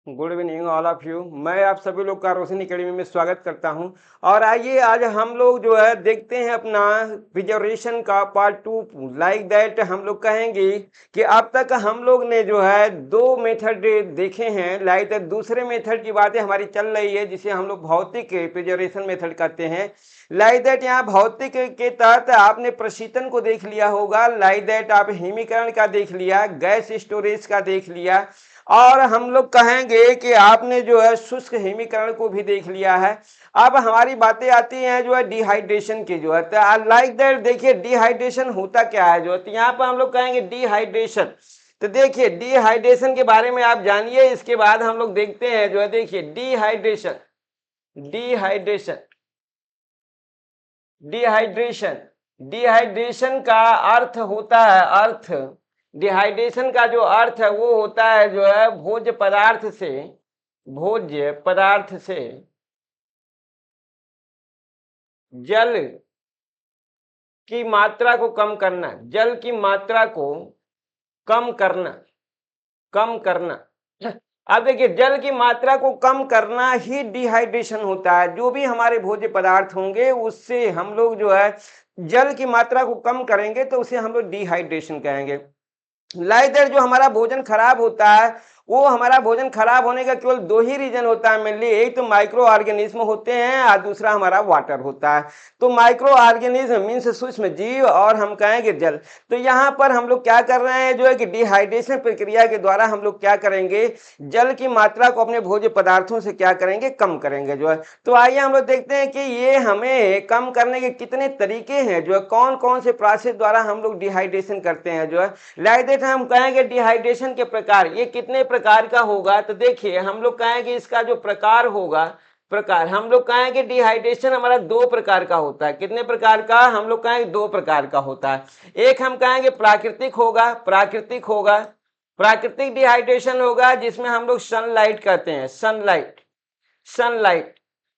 Good evening all of you. मैं आप सभी लोग का रोशनी अकेडमी में स्वागत करता हूं। और आइए आज हम लोग जो है देखते हैं अपना प्रिजर्वेशन का पार्ट 2। लाइक दैट हम लोग कहेंगे कि अब तक हम लोग ने जो है दो मेथड देखे हैं। लाइक दैट दूसरे मेथड की बातें हमारी चल रही है जिसे हम लोग भौतिक प्रिजर्वेशन मेथड कहते हैं। लाइक दैट यहाँ भौतिक के तहत आपने प्रशीतन को देख लिया होगा। लाइक दैट आप हिमीकरण का देख लिया, गैस स्टोरेज का देख लिया, और हम लोग कहेंगे कि आपने जो है शुष्क हिमीकरण को भी देख लिया है। अब हमारी बातें आती हैं जो है डिहाइड्रेशन की जो है। तो लाइक दैट देखिए डिहाइड्रेशन होता क्या है जो है, तो यहाँ पर हम लोग कहेंगे डिहाइड्रेशन। तो देखिए डिहाइड्रेशन के बारे में आप जानिए, इसके बाद हम लोग देखते हैं जो है। देखिए डिहाइड्रेशन, डिहाइड्रेशन, डिहाइड्रेशन, डिहाइड्रेशन का अर्थ होता है, अर्थ डिहाइड्रेशन का जो अर्थ है वो होता है जो है भोज्य पदार्थ से, भोज्य पदार्थ से जल की मात्रा को कम करना, जल की मात्रा को कम करना, कम करना। अब देखिए जल की मात्रा को कम करना ही डिहाइड्रेशन होता है। जो भी हमारे भोज्य पदार्थ होंगे उससे हम लोग जो है जल की मात्रा को कम करेंगे तो उसे हम लोग डिहाइड्रेशन कहेंगे। लाइक दैट जो हमारा भोजन खराब होता है, वो हमारा भोजन खराब होने का केवल दो ही रीजन होता है मेनली। एक तो माइक्रो ऑर्गेनिज्म होते हैं और दूसरा हमारा वाटर होता है। तो माइक्रो ऑर्गेनिज्म मीन्स सूक्ष्म जीव और हम कहेंगे जल। तो यहाँ पर हम लोग क्या कर रहे हैं जो है कि डिहाइड्रेशन प्रक्रिया के द्वारा हम लोग क्या करेंगे, जल की मात्रा को अपने भोज्य पदार्थों से क्या करेंगे, कम करेंगे जो है। तो आइए हम लोग देखते हैं कि ये हमें कम करने के कितने तरीके हैं जो है, कौन कौन से प्रोसेस द्वारा हम लोग डिहाइड्रेशन करते हैं जो है। लाइक दैट हम कहेंगे डिहाइड्रेशन के प्रकार, ये कितने प्रकार का होगा। तो देखिए हम लोग कहेंगे इसका जो प्रकार होगा, प्रकार हम लोग कहेंगे डिहाइड्रेशन हमारा दो प्रकार का होता है। कितने प्रकार का, हम लोग कहेंगे दो प्रकार का होता है। एक हम कहेंगे प्राकृतिक होगा, प्राकृतिक होगा, प्राकृतिक डिहाइड्रेशन होगा जिसमें हम लोग सनलाइट कहते हैं, सनलाइट, सनलाइट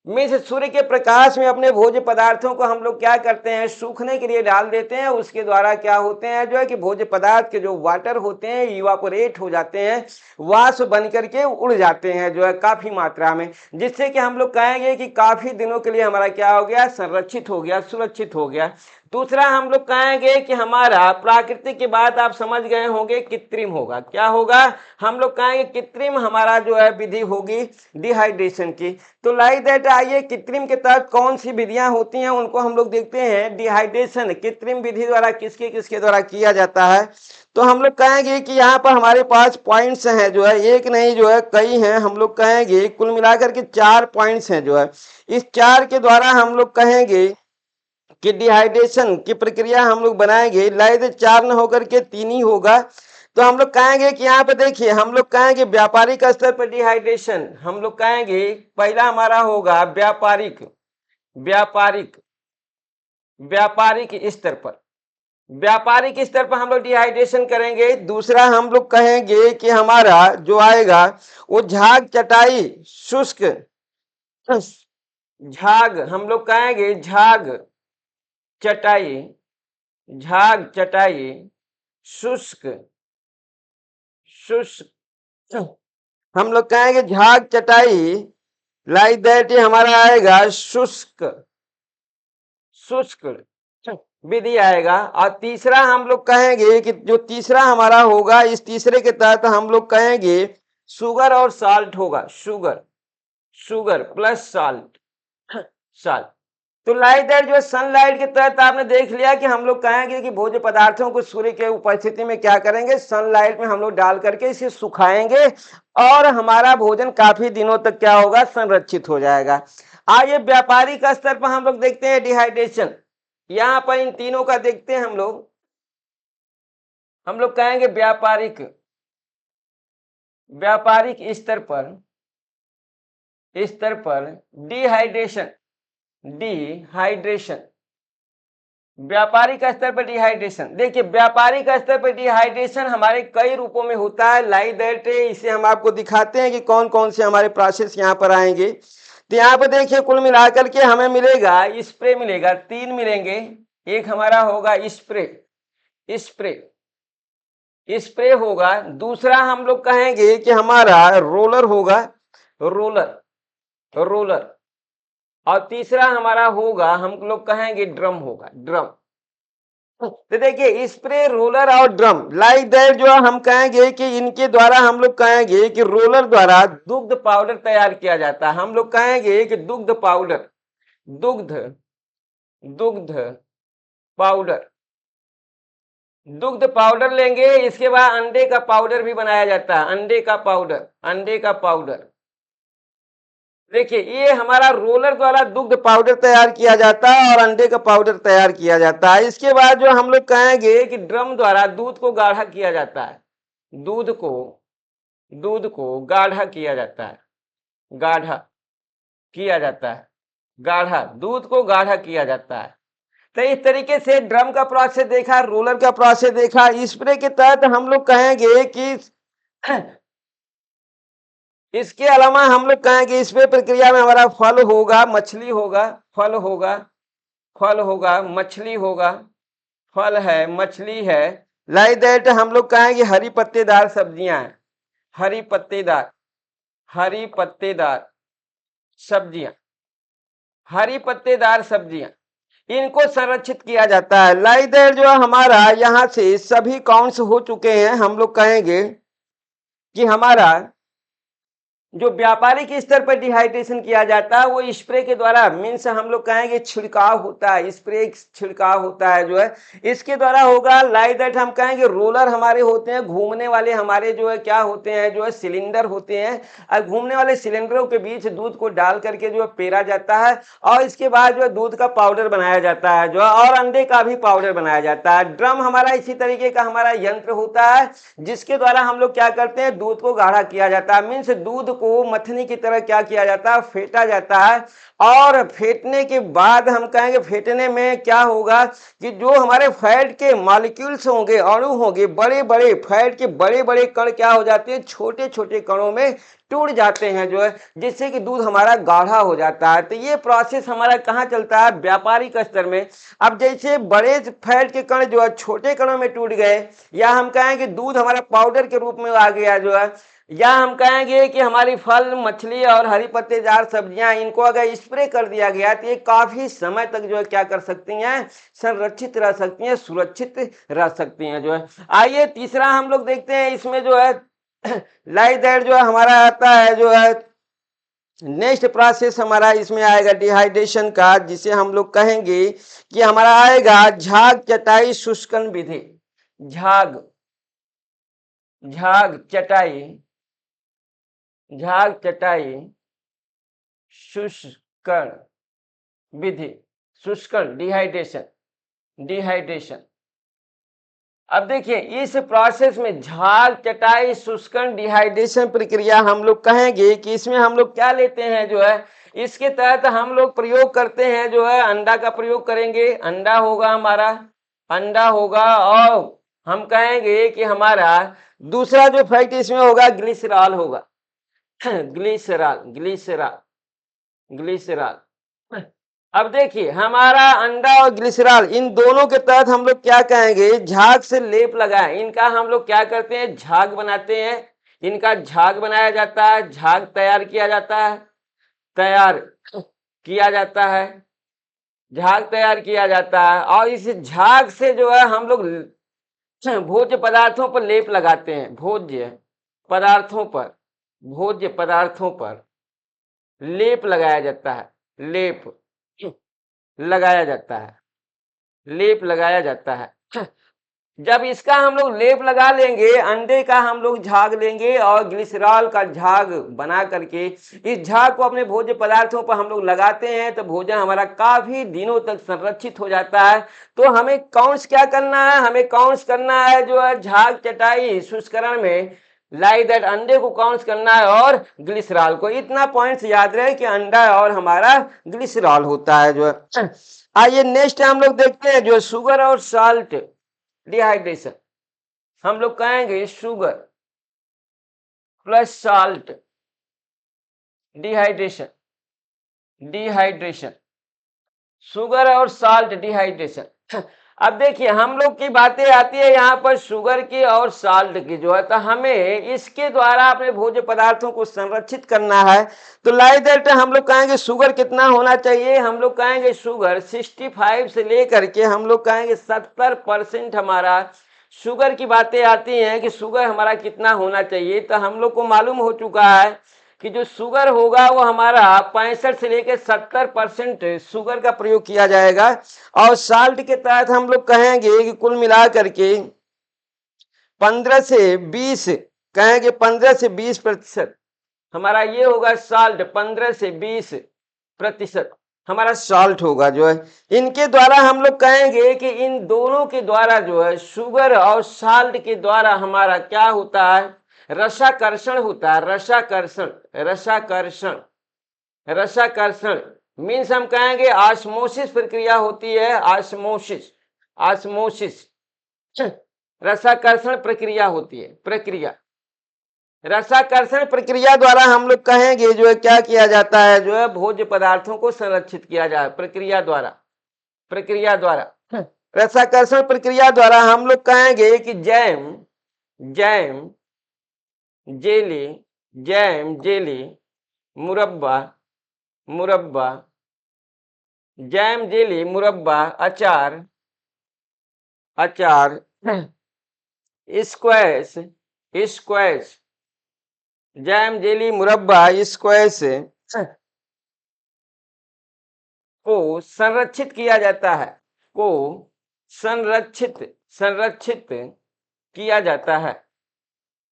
मीन्स सूर्य के प्रकाश में अपने भोज्य पदार्थों को हम लोग क्या करते हैं, सूखने के लिए डाल देते हैं। उसके द्वारा क्या होते हैं जो है कि भोज्य पदार्थ के जो वाटर होते हैं इवापोरेट हो जाते हैं, वाष्प बन करके उड़ जाते हैं जो है काफी मात्रा में, जिससे कि हम लोग कहेंगे कि काफी दिनों के लिए हमारा क्या हो गया, संरक्षित हो गया, सुरक्षित हो गया। दूसरा हम लोग कहेंगे कि हमारा प्राकृतिक की बात आप समझ गए होंगे, कृत्रिम होगा। क्या होगा, हम लोग कहेंगे कृत्रिम हमारा जो है विधि होगी डिहाइड्रेशन की। तो लाइक दैट आइए कृत्रिम के तहत कौन सी विधियां होती हैं उनको हम लोग देखते हैं। डिहाइड्रेशन कृत्रिम विधि द्वारा किसके किसके द्वारा किया जाता है। तो हम लोग कहेंगे कि यहाँ पर हमारे पास पॉइंट्स हैं जो है, एक नहीं जो है कई हैं। हम लोग कहेंगे कुल मिलाकर के 4 पॉइंट्स हैं जो है। इस 4 के द्वारा हम लोग कहेंगे कि डिहाइड्रेशन की प्रक्रिया हम लोग बनाएंगे। लाइक 4 न होकर के 3 ही होगा। तो हम लोग कहेंगे कि यहाँ पे देखिए हम लोग कहेंगे व्यापारिक स्तर पर डिहाइड्रेशन, हम लोग कहेंगे पहला हमारा होगा व्यापारिक, व्यापारिक, व्यापारिक स्तर पर, व्यापारिक स्तर पर हम लोग डिहाइड्रेशन करेंगे। दूसरा हम लोग कहेंगे कि हमारा जो आएगा वो झाग चटाई शुष्क, झाग हम लोग कहेंगे झाग चटाई, झाग चटाई शुष्क, शुष्क हम लोग कहेंगे झाग चटाई। लाइक दैट ये हमारा आएगा शुष्क, शुष्क विधि आएगा। और तीसरा हम लोग कहेंगे कि जो तीसरा हमारा होगा, इस तीसरे के तहत हम लोग कहेंगे शुगर और साल्ट होगा, sugar, sugar plus salt, salt. तो लाइक दैट जो सनलाइट के तहत आपने देख लिया कि हम लोग कहेंगे कि भोज्य पदार्थों को सूर्य के उपस्थिति में क्या करेंगे, सनलाइट में हम लोग डाल करके इसे सुखाएंगे और हमारा भोजन काफी दिनों तक क्या होगा, संरक्षित हो जाएगा। आइए व्यापारिक स्तर पर हम लोग देखते हैं डिहाइड्रेशन। यहाँ पर इन तीनों का देखते हैं हम लोग कहेंगे व्यापारिक, व्यापारिक स्तर पर, स्तर पर डिहाइड्रेशन, डिहाइड्रेशन, व्यापारिक स्तर पर डिहाइड्रेशन। देखिए व्यापारिक स्तर पर डिहाइड्रेशन हमारे कई रूपों में होता है। लाइक दैट इसे हम आपको दिखाते हैं कि कौन कौन से हमारे प्रोसेस यहाँ पर आएंगे। तो यहाँ पर देखिए कुल मिलाकर के हमें मिलेगा स्प्रे, मिलेगा 3 मिलेंगे। एक हमारा होगा स्प्रे, स्प्रे, स्प्रे होगा। दूसरा हम लोग कहेंगे कि हमारा रोलर होगा, रोलर, रोलर। और तीसरा हमारा होगा, हम लोग कहेंगे ड्रम होगा, ड्रम। तो देखिए स्प्रे, रोलर और ड्रम, लाइक दैट जो हम कहेंगे कि इनके द्वारा हम लोग कहेंगे कि रोलर द्वारा दुग्ध पाउडर तैयार किया जाता है। हम लोग कहेंगे कि दुग्ध पाउडर, दुग्ध, दुग्ध पाउडर, दुग्ध पाउडर लेंगे। इसके बाद अंडे का पाउडर भी बनाया जाता है, अंडे का पाउडर, अंडे का पाउडर। देखिए ये हमारा रोलर द्वारा दुग्ध पाउडर तैयार किया जाता है और अंडे का पाउडर तैयार किया जाता है। इसके बाद जो हम लोग कहेंगे कि ड्रम द्वारा दूध को गाढ़ा किया जाता है, दूध को, दूध को गाढ़ा किया जाता है, गाढ़ा किया जाता है, गाढ़ा, दूध को गाढ़ा किया जाता है। तो इस तरीके से ड्रम का प्रोसेस देखा, रोलर का प्रोसेस देखा। स्प्रे के तहत हम लोग कहेंगे कि इसके अलावा हम लोग कहेंगे स्प्रे प्रक्रिया में हमारा फल होगा, मछली होगा, फल होगा, फल होगा, मछली होगा, फल है, मछली है। लाइक दैट हम लोग कहेंगे हरी पत्तेदार सब्जियां हैं, हरी पत्तेदार, हरी पत्तेदार सब्जियां, हरी पत्तेदार सब्जियां, इनको संरक्षित किया जाता है। लाइक दैट जो हमारा यहाँ से सभी काउंट्स हो चुके हैं। हम लोग कहेंगे कि हमारा जो व्यापारिक स्तर पर डिहाइड्रेशन किया जाता है वो स्प्रे के द्वारा, मीन्स हम लोग कहेंगे छिड़काव होता है, स्प्रे छिड़काव होता है जो है इसके द्वारा होगा। लाइक दैट हम कहेंगे रोलर हमारे होते हैं, घूमने वाले हमारे जो है क्या होते हैं, जो है सिलेंडर होते हैं। और घूमने वाले सिलेंडरों के बीच दूध को डाल करके जो है पेरा जाता है और इसके बाद जो है दूध का पाउडर बनाया जाता है जो है, और अंडे का भी पाउडर बनाया जाता है। ड्रम हमारा इसी तरीके का हमारा यंत्र होता है जिसके द्वारा हम लोग क्या करते हैं, दूध को गाढ़ा किया जाता है। मीन्स दूध को मथनी की तरह क्या किया जाता है, फेंटा जाता है। और फेंटने के बाद हम कहेंगे, फेंटने में क्या होगा कि जो हमारे फैट के मॉलिक्यूल्स होंगे, अणु होंगे, बड़े बड़े फैट के बड़े बड़े कण क्या हो जाते हैं, छोटे छोटे कणों में टूट जाते हैं जो है, जिससे कि दूध हमारा गाढ़ा हो जाता है। तो ये प्रोसेस हमारा कहाँ चलता है, व्यापारिक स्तर में। अब जैसे बड़े फैट के कण जो है छोटे कणों में टूट गए, या हम कहेंगे दूध हमारा पाउडर के रूप में आ गया जो है, या हम कहेंगे कि हमारी फल, मछली और हरी पत्तेदार सब्जियां, इनको अगर स्प्रे कर दिया गया तो ये काफी समय तक जो है क्या कर सकती हैं, संरक्षित रह सकती हैं, सुरक्षित रह सकती हैं जो है। आइए तीसरा हम लोग देखते हैं, इसमें जो है लाइक दैट जो है हमारा आता है जो है नेक्स्ट प्रोसेस हमारा इसमें आएगा डिहाइड्रेशन का, जिसे हम लोग कहेंगे कि हमारा आएगा झाग चटाई शुष्कन विधि। झाग, झाग चटाई, झाग चटाई शुष्कण विधि, शुष्कण डिहाइड्रेशन, डिहाइड्रेशन। अब देखिए इस प्रोसेस में झाग चटाई शुष्कण डिहाइड्रेशन प्रक्रिया हम लोग कहेंगे कि इसमें हम लोग क्या लेते हैं जो है, इसके तहत हम लोग प्रयोग करते हैं जो है, अंडा का प्रयोग करेंगे, अंडा होगा हमारा, अंडा होगा। और हम कहेंगे कि हमारा दूसरा जो फैक्ट इसमें होगा ग्लिसरॉल होगा, ग्लिसरॉल, ग्लिसरॉल, ग्लिसरॉल। अब देखिए हमारा अंडा और ग्लिसरॉल, इन दोनों के तहत हम लोग क्या कहेंगे, झाग से लेप लगाए, इनका हम लोग क्या करते हैं, झाग बनाते हैं, इनका झाग बनाया जाता है, झाग तैयार किया जाता है, तैयार किया जाता है, झाग तैयार किया जाता है। और इस झाग से जो है हम लोग भोज्य पदार्थों पर लेप लगाते हैं, भोज्य पदार्थों पर, भोज्य पदार्थों पर लेप लगाया जाता है, लेप लगाया जाता है, लेप लगाया जाता है। जब इसका हम लोग लेप लगा लेंगे, अंडे का हम लोग झाग लेंगे और ग्लिसरॉल का झाग बना करके इस झाग को अपने भोज्य पदार्थों पर हम लोग लगाते हैं, तो भोजन हमारा काफी दिनों तक संरक्षित हो जाता है। तो हमें कौन क्या करना है, हमें कौन करना है जो है झाग चटाई शुष्करण में, लाइक दैट अंडे को काउंट करना है और ग्लिसरॉल को। इतना पॉइंट्स याद रहे कि अंडा और हमारा ग्लिसरॉल होता है जो है। आइए नेक्स्ट हम लोग देखते हैं जो शुगर और साल्ट डिहाइड्रेशन। हम लोग कहेंगे sugar plus salt dehydration, dehydration, sugar और साल्ट डिहाइड्रेशन। अब देखिए हम लोग की बातें आती है यहाँ पर शुगर की और साल्ट की जो है, तो हमें इसके द्वारा अपने भोज्य पदार्थों को संरक्षित करना है। तो लाइक दैट हम लोग कहेंगे शुगर कितना होना चाहिए, हम लोग कहेंगे शुगर 65 से लेकर के हम लोग कहेंगे 70% हमारा शुगर की बातें आती हैं कि शुगर हमारा कितना होना चाहिए। तो हम लोग को मालूम हो चुका है कि जो शुगर होगा वो हमारा 65 से लेकर 70% शुगर का प्रयोग किया जाएगा। और साल्ट के तहत हम लोग कहेंगे कि कुल मिला करके 15 से 20, कहेंगे 15 से 20% हमारा ये होगा साल्ट। 15 से 20% हमारा साल्ट होगा जो है। इनके द्वारा हम लोग कहेंगे कि इन दोनों के द्वारा जो है शुगर और साल्ट के द्वारा हमारा क्या होता है, रसाकर्षण होता है। रसाकर्षण, रसाकर्षण, रसाकर्षण मीन्स हम कहेंगे ऑस्मोसिस प्रक्रिया होती है। ऑस्मोसिस, ऑस्मोसिस रसाकर्षण प्रक्रिया होती है। प्रक्रिया, रसाकर्षण प्रक्रिया द्वारा हम लोग कहेंगे जो है क्या किया जाता है, जो है भोज्य पदार्थों को संरक्षित किया जाए प्रक्रिया द्वारा। प्रक्रिया द्वारा, रसाकर्षण प्रक्रिया द्वारा हम लोग कहेंगे कि jam, jam, jelly, jam, jelly, मुरब्बा, मुरब्बा, जैम, जेली, मुरब्बा, अचार, अचार, स्क्वैश, स्क्वैश, जैम, जेली, मुरब्बा, स्क्वैश को संरक्षित किया जाता है, को संरक्षित, संरक्षित किया जाता है।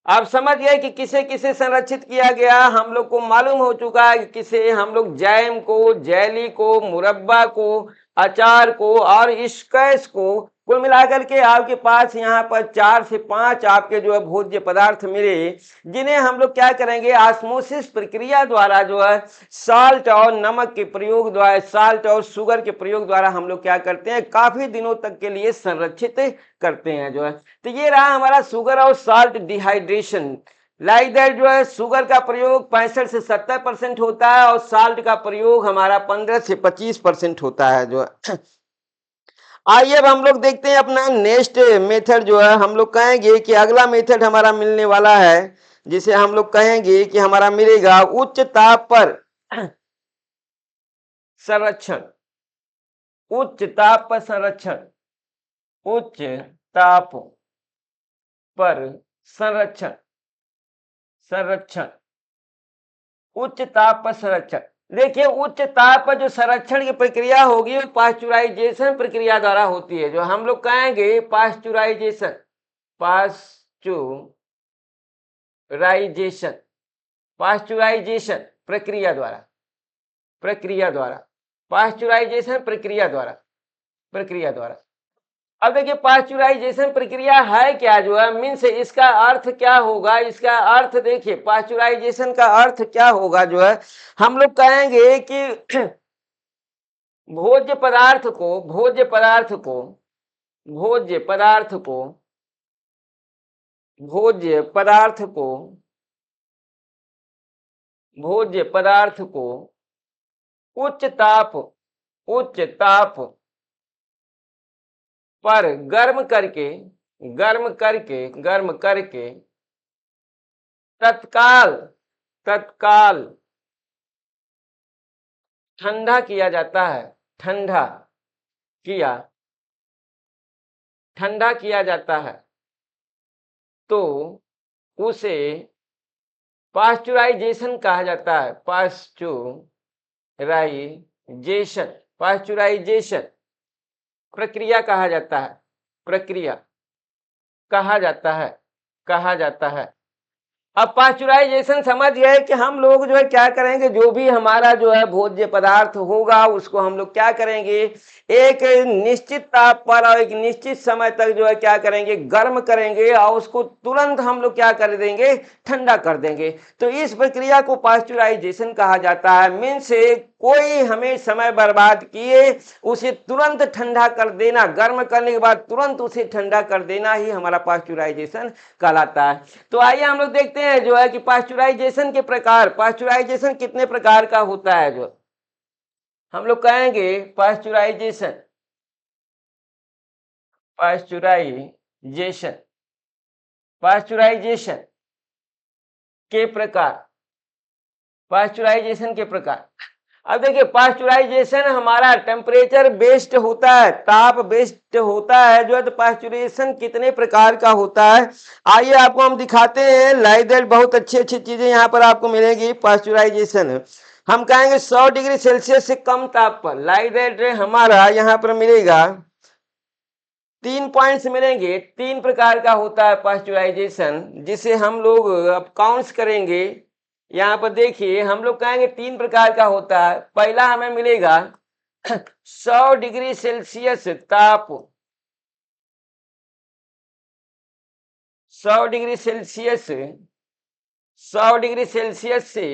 आप समझ गए कि किसे किसे संरक्षित किया गया। हम लोग को मालूम हो चुका है कि किसे, हम लोग जैम को, जेली को, मुरब्बा को, अचार को और स्क्वैश को, कुल मिलाकर के आपके पास यहाँ पर 4 से 5 आपके जो है भोज्य पदार्थ मिले, जिन्हें हम लोग क्या करेंगे, ऑस्मोसिस प्रक्रिया द्वारा जो है साल्ट और नमक के प्रयोग द्वारा, साल्ट और शुगर के प्रयोग द्वारा हम लोग क्या करते हैं, काफी दिनों तक के लिए संरक्षित करते हैं जो है। तो ये रहा हमारा शुगर और साल्ट डिहाइड्रेशन। लाइक दैट जो है शुगर का प्रयोग 65 से 70% होता है और साल्ट का प्रयोग हमारा 15 से 25% होता है जो है। आइए अब हम लोग देखते हैं अपना नेक्स्ट मेथड जो है। हम लोग कहेंगे कि अगला मेथड हमारा मिलने वाला है, जिसे हम लोग कहेंगे कि हमारा मिलेगा उच्च ताप पर संरक्षण। उच्च ताप पर संरक्षण, उच्च ताप पर संरक्षण, संरक्षण, उच्च ताप पर संरक्षण। देखिए उच्च ताप पर जो संरक्षण की प्रक्रिया होगी वो पास्चुराइजेशन प्रक्रिया द्वारा होती है, जो हम लोग कहेंगे पास्चुराइजेशन, पास्चुराइजेशन, पास्चुराइजेशन प्रक्रिया द्वारा, प्रक्रिया द्वारा, पास्चुराइजेशन प्रक्रिया द्वारा, प्रक्रिया द्वारा। अब देखिए पास्चुराइजेशन प्रक्रिया है क्या जो है, मीन्स इसका अर्थ क्या होगा, इसका अर्थ देखिए पास्चुराइजेशन का अर्थ क्या होगा जो है, हम लोग कहेंगे कि भोज्य पदार्थ को, भोज्य पदार्थ को, भोज्य पदार्थ को, भोज्य पदार्थ को, भोज्य पदार्थ को उच्च ताप, उच्च ताप पर गर्म करके, गर्म करके, गर्म करके तत्काल, तत्काल ठंडा किया जाता है। ठंडा किया, ठंडा किया जाता है तो उसे पास्चुराइजेशन कहा जाता है। पास्चुराइजेशन, पास्चुराइजेशन प्रक्रिया कहा जाता है, प्रक्रिया कहा जाता है, कहा जाता है। अब पास्चुराइजेशन समझ गए कि हम लोग जो है क्या करेंगे, जो भी हमारा जो है भोज्य पदार्थ होगा उसको हम लोग क्या करेंगे, एक निश्चित ताप पर और एक निश्चित समय तक जो है क्या करेंगे, गर्म करेंगे और उसको तुरंत हम लोग क्या कर देंगे, ठंडा कर देंगे। तो इस प्रक्रिया को पास्चुराइजेशन कहा जाता है। मीन्स कोई हमें समय बर्बाद किए उसे तुरंत ठंडा कर देना, गर्म करने के बाद तुरंत उसे ठंडा कर देना ही हमारा पास्चुराइजेशन कहलाता है। तो आइए हम लोग देखते हैं जो है कि पास्चुराइजेशन के प्रकार, पास्चुराइजेशन कितने प्रकार का होता है। जो हम लोग कहेंगे पास्चुराइजेशन, पाश्चुराइजेशन, पाश्चुराइजेशन के प्रकार, पाश्चुराइजेशन के प्रकार। अब देखिए पाश्चुराइजेशन हमारा टेम्परेचर बेस्ड होता है, ताप बेस्ड होता है जो है। तो पाश्चुराइजेशन कितने प्रकार का होता है, आइए आपको हम दिखाते हैं। लाइक दैट बहुत अच्छी अच्छी चीजें यहाँ पर आपको मिलेगी। पाश्चुराइजेशन हम कहेंगे 100 डिग्री सेल्सियस से कम ताप पर। लाइक दैट हमारा यहाँ पर मिलेगा 3 पॉइंट्स मिलेंगे। 3 प्रकार का होता है पाश्चुराइजेशन, जिसे हम लोग अब काउंट्स करेंगे। यहाँ पर देखिए हम लोग कहेंगे 3 प्रकार का होता है। पहला हमें मिलेगा 100 डिग्री सेल्सियस ताप, 100 डिग्री सेल्सियस, 100 डिग्री सेल्सियस से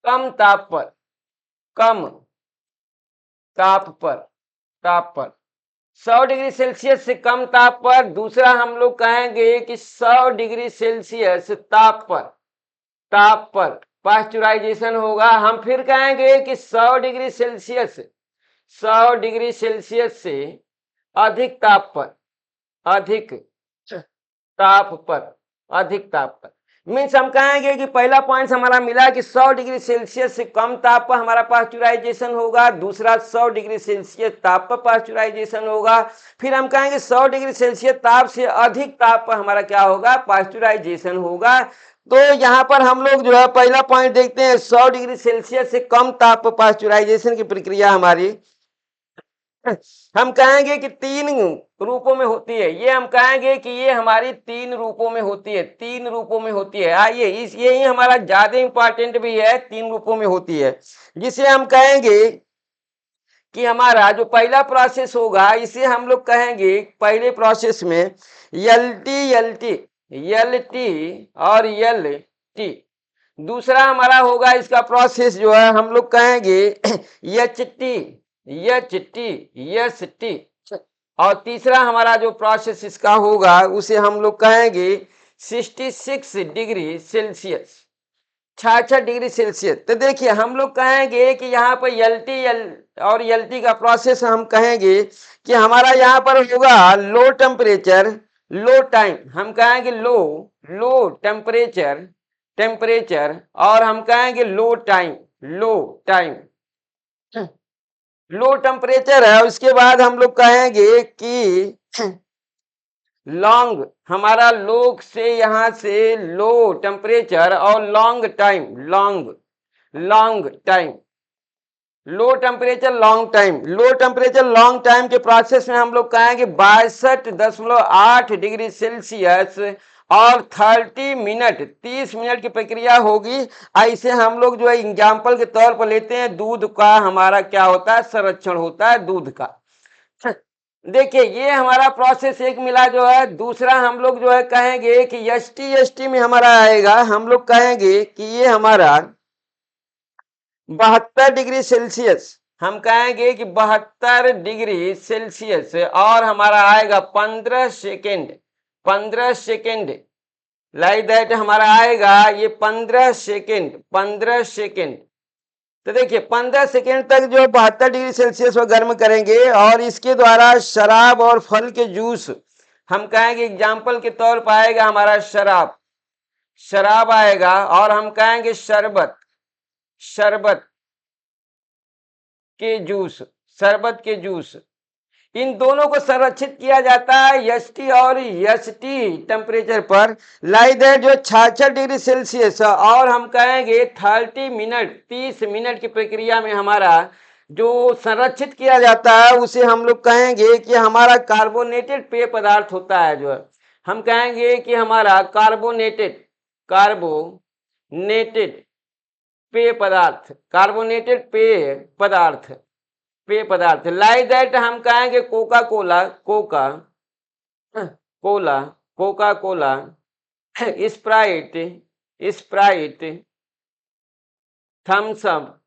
कम ताप पर, कम ताप पर, ताप पर 100 डिग्री सेल्सियस से कम ताप पर। दूसरा हम लोग कहेंगे कि 100 डिग्री सेल्सियस ताप पर, ताप पर पाश्चुराइजेशन होगा। हम फिर कहेंगे कि 100 डिग्री सेल्सियस, 100 डिग्री सेल्सियस से अधिक ताप पर, अधिक ताप पर, अधिक ताप पर। मीन्स हम कहेंगे कि पहला पॉइंट हमारा मिला कि 100 डिग्री सेल्सियस से कम ताप पर हमारा पाश्चुराइजेशन होगा। दूसरा 100 डिग्री सेल्सियस ताप पर पाश्चुराइजेशन होगा। फिर हम कहेंगे 100 डिग्री सेल्सियस ताप से अधिक ताप पर हमारा क्या होगा, पाश्चुराइजेशन होगा। तो यहाँ पर हम लोग जो है पहला पॉइंट देखते हैं 100 डिग्री सेल्सियस से कम ताप पर पाश्चुराइजेशन की प्रक्रिया हमारी हम कहेंगे कि 3 रूपों में होती है। ये हम कहेंगे कि ये हमारी 3 रूपों में होती है, 3 रूपों में होती है। आइए इस यही हमारा ज्यादा इंपॉर्टेंट भी है, 3 रूपों में होती है। जिसे हम कहेंगे कि हमारा जो पहला प्रोसेस होगा इसे हम लोग कहेंगे पहले प्रोसेस में एलटी, एलटी, एलटी और एलटी। दूसरा हमारा होगा इसका प्रोसेस जो है हम लोग कहेंगे H T, H T, S T. और तीसरा हमारा जो प्रोसेस इसका होगा उसे हम लोग कहेंगे 66 डिग्री सेल्सियस, 66 डिग्री सेल्सियस। तो देखिए हम लोग कहेंगे कि यहाँ पर एलटी और एलटी का प्रोसेस हम कहेंगे कि हमारा यहाँ पर होगा लो टेम्परेचर, लो टाइम। हम कहेंगे लो, लो टेम्परेचर, टेम्परेचर, और हम कहेंगे लो टाइम, लो टाइम, लो टेम्परेचर है। उसके बाद हम लोग कहेंगे कि लॉन्ग, हमारा लोग से यहाँ से लो टेम्परेचर और long time, long, long time, low temperature long time. Low temperature long time के प्रोसेस में हम लोग कहेंगे 62.8 डिग्री सेल्सियस और 30 मिनट, 30 मिनट की प्रक्रिया होगी। ऐसे हम लोग जो है एग्जाम्पल के तौर पर लेते हैं दूध का, हमारा क्या होता है, संरक्षण होता है दूध का। देखिए ये हमारा प्रोसेस एक मिला जो है। दूसरा हम लोग जो है कहेंगे कि एसटी में हमारा आएगा, हम लोग कहेंगे कि ये हमारा 72 डिग्री सेल्सियस, हम कहेंगे कि 72 डिग्री सेल्सियस और हमारा आएगा 15 सेकेंड, 15 सेकेंड। लाइक दैट हमारा आएगा ये 15 सेकेंड, 15 सेकेंड। तो देखिए 15 सेकेंड तक जो 72 डिग्री सेल्सियस पर गर्म करेंगे और इसके द्वारा शराब और फल के जूस, हम कहेंगे एग्जाम्पल के तौर पर आएगा हमारा शराब, शराब आएगा, और हम कहेंगे शरबत, शरबत के जूस, शरबत के जूस। इन दोनों को संरक्षित किया जाता है एसटी और एसटी टेम्परेचर पर। लाइक दैट जो 66 डिग्री सेल्सियस और हम कहेंगे 30 मिनट, 30 मिनट की प्रक्रिया में हमारा जो संरक्षित किया जाता है उसे हम लोग कहेंगे कि हमारा कार्बोनेटेड पेय पदार्थ होता है। जो है हम कहेंगे कि हमारा कार्बोनेटेड, कार्बोनेटेड पेय पदार्थ, कार्बोनेटेड पेय पदार्थ, पेय पदार्थ। लाइक दैट हम कहेंगे Coca Cola, Coca Cola, Coca Cola, Sprite, Sprite, Thums Up,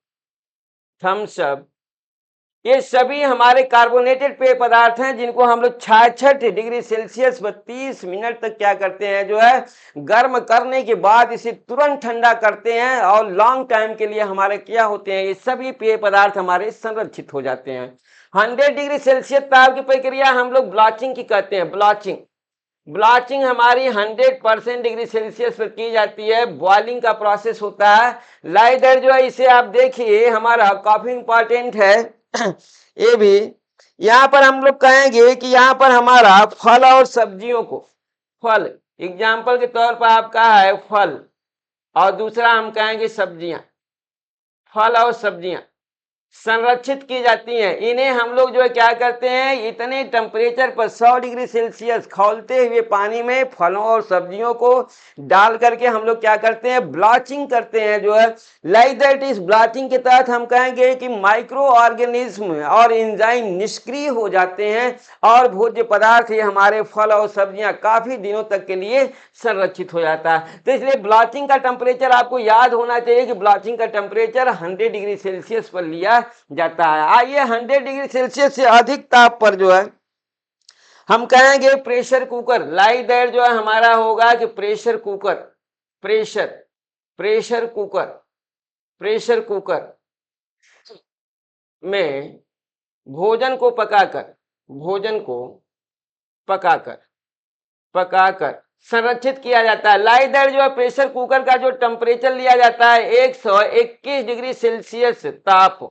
Thums Up. ये सभी हमारे कार्बोनेटेड पेय पदार्थ हैं जिनको हम लोग 66 डिग्री सेल्सियस पर 30 मिनट तक क्या करते हैं, जो है गर्म करने के बाद इसे तुरंत ठंडा करते हैं और लॉन्ग टाइम के लिए हमारे क्या होते हैं, ये सभी पेय पदार्थ हमारे संरक्षित हो जाते हैं। 100 डिग्री सेल्सियस ताप की प्रक्रिया हम लोग ब्लाचिंग की कहते हैं। ब्लाचिंग ब्लाचिंग हमारी 100% डिग्री सेल्सियस पर की जाती है। बॉइलिंग का प्रोसेस होता है। लाइदर जो है इसे आप देखिए हमारा काफी इंपॉर्टेंट है ये भी। यहाँ पर हम लोग कहेंगे कि यहाँ पर हमारा फल और सब्जियों को, फल एग्जाम्पल के तौर पर आपका है फल, और दूसरा हम कहेंगे सब्जियां, फल और सब्जियां संरक्षित की जाती हैं। इन्हें हम लोग जो है क्या करते हैं, इतने टेम्परेचर पर 100 डिग्री सेल्सियस खौलते हुए पानी में फलों और सब्जियों को डाल करके हम लोग क्या करते हैं, ब्लाचिंग करते हैं जो है। लाइक दैट इस ब्लाचिंग के तहत हम कहेंगे कि माइक्रो ऑर्गेनिज्म और एंजाइम निष्क्रिय हो जाते हैं और भोज्य पदार्थ ये हमारे फल और सब्जियां काफी दिनों तक के लिए संरक्षित हो जाता है। तो इसलिए ब्लाचिंग का टेम्परेचर आपको याद होना चाहिए कि ब्लाचिंग का टेम्परेचर 100 डिग्री सेल्सियस पर लिया जाता है। आइए 100 डिग्री सेल्सियस से अधिक ताप पर जो है हम कहेंगे प्रेशर कुकर। लाइक दैट जो है हमारा होगा कि प्रेशर कुकर, प्रेशर कुकर में भोजन को पकाकर संरक्षित किया जाता है। लाइक दैट जो है प्रेशर कुकर का जो टेम्परेचर लिया जाता है 121 डिग्री सेल्सियस ताप,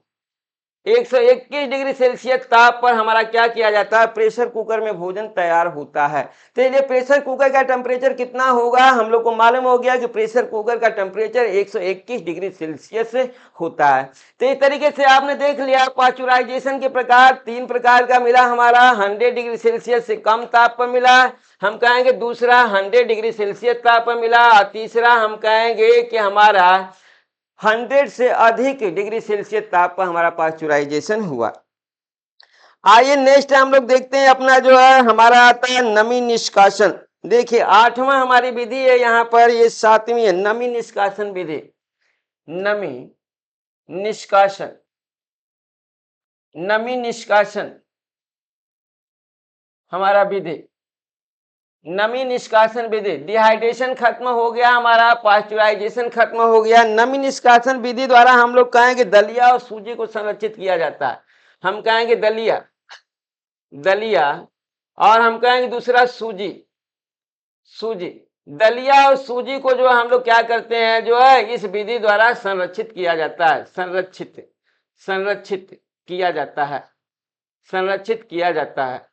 121 डिग्री सेल्सियस ताप पर हमारा क्या किया जाता है, प्रेशर कुकर में भोजन तैयार होता है। तो ये प्रेशर कुकर का टेम्परेचर कितना होगा, हम लोग को मालूम हो गया कि प्रेशर कुकर का टेम्परेचर 121 डिग्री सेल्सियस होता है। तो इस तरीके से आपने देख लिया पाश्चराइजेशन के प्रकार, 3 प्रकार का मिला हमारा। 100 डिग्री सेल्सियस से कम ताप पर मिला, हम कहेंगे दूसरा 100 डिग्री सेल्सियस ताप पर मिला, और तीसरा हम कहेंगे कि हमारा 100 से अधिक डिग्री सेल्सियस ताप पर हमारा पाश्चराइजेशन हुआ। आइए नेक्स्ट हम लोग देखते हैं अपना जो है हमारा आता है नमी निष्कासन। देखिए 8वां हमारी विधि है यहाँ पर, ये 7वीं है नमी निष्कासन विधि। नमी निष्कासन हमारा विधि, नमी निष्कासन विधि। डिहाइड्रेशन खत्म हो गया हमारा, पाश्चराइजेशन खत्म हो गया। नमी निष्कासन विधि द्वारा हम लोग कहेंगे दलिया और सूजी को संरक्षित किया जाता है। हम कहेंगे दलिया और हम कहेंगे दूसरा सूजी। दलिया और सूजी को जो हम लोग क्या करते हैं जो है इस विधि द्वारा संरक्षित किया जाता है, संरक्षित किया जाता है।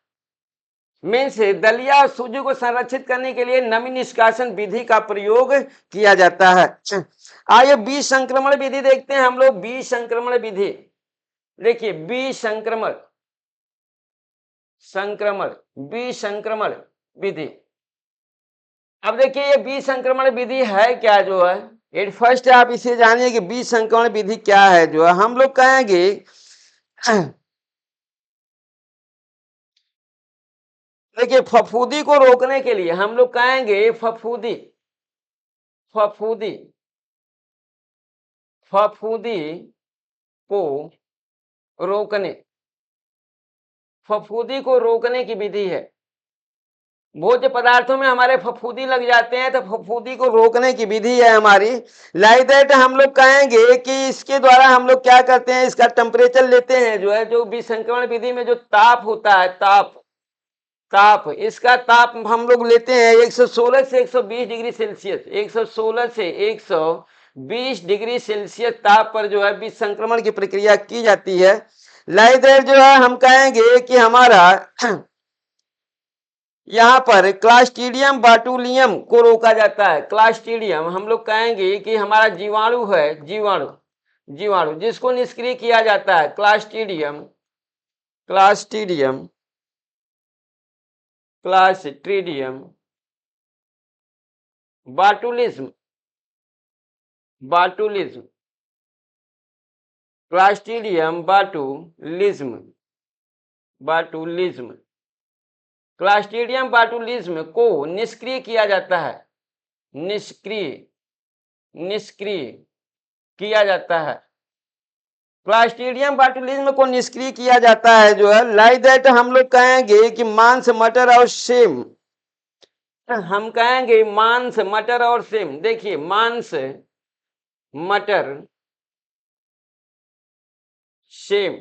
मीन्स दलिया और सूजी को संरक्षित करने के लिए नमी निष्कासन विधि का प्रयोग किया जाता है। आइए बीज संक्रमण विधि देखते हैं हम लोग। बीज संक्रमण विधि, देखिए बीज संक्रमण विधि। अब देखिए ये बीज संक्रमण विधि है क्या जो है, एट फर्स्ट आप इसे जानिए कि बीज संक्रमण विधि क्या है। जो है हम लोग कहेंगे देखिए फफूंदी को रोकने के लिए हम लोग कहेंगे फफूंदी को फफूंदी को रोकने की विधि है। भोज्य पदार्थों में हमारे फफूंदी लग जाते हैं तो फफूंदी को रोकने की विधि है हमारी। लाइक दैट हम लोग कहेंगे कि इसके द्वारा हम लोग क्या करते हैं, इसका टेम्परेचर लेते हैं जो है, जो विसंक्रमण विधि में जो ताप होता है, ताप इसका ताप हम लोग लेते हैं 116 से 120 डिग्री सेल्सियस, 116 से 120 डिग्री सेल्सियस ताप पर जो है विसंक्रमण की प्रक्रिया की जाती है। लाइक दैट जो है हम कहेंगे कि हमारा यहाँ पर क्लास्ट्रीडियम बाटुलियम को रोका जाता है। क्लास्ट्रीडियम हम लोग कहेंगे कि हमारा जीवाणु है, जीवाणु जिसको निष्क्रिय किया जाता है। क्लास्ट्रीडियम बाटुलिज्म क्लास्ट्रीडियम बाटुलिज्म को निष्क्रिय किया जाता है, क्लास्ट्रीडियम बाटुलिज्म को निष्क्रिय किया जाता है जो है। लाइक दैट हम लोग कहेंगे कि मांस, मटर और सेम, हम कहेंगे मांस, मटर और सेम। देखिए मांस, मटर, सेम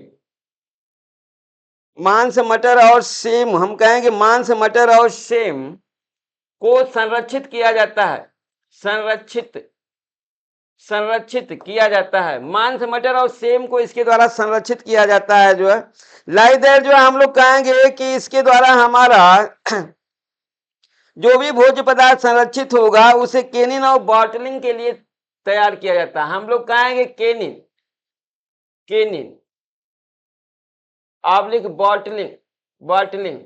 मांस मटर और सेम, हम कहेंगे मांस मटर और सेम को संरक्षित किया जाता है, संरक्षित संरक्षित किया जाता है। मांस मटर और सेम को इसके द्वारा संरक्षित किया जाता है जो है। लाइक दैट जो हम लोग कहेंगे कि इसके द्वारा हमारा जो भी भोज्य पदार्थ संरक्षित होगा उसे केनिन और बॉटलिंग के लिए तैयार किया जाता है। हम लोग कहेंगे केनिन, केनिन ऑब्लिक बॉटलिंग, बॉटलिंग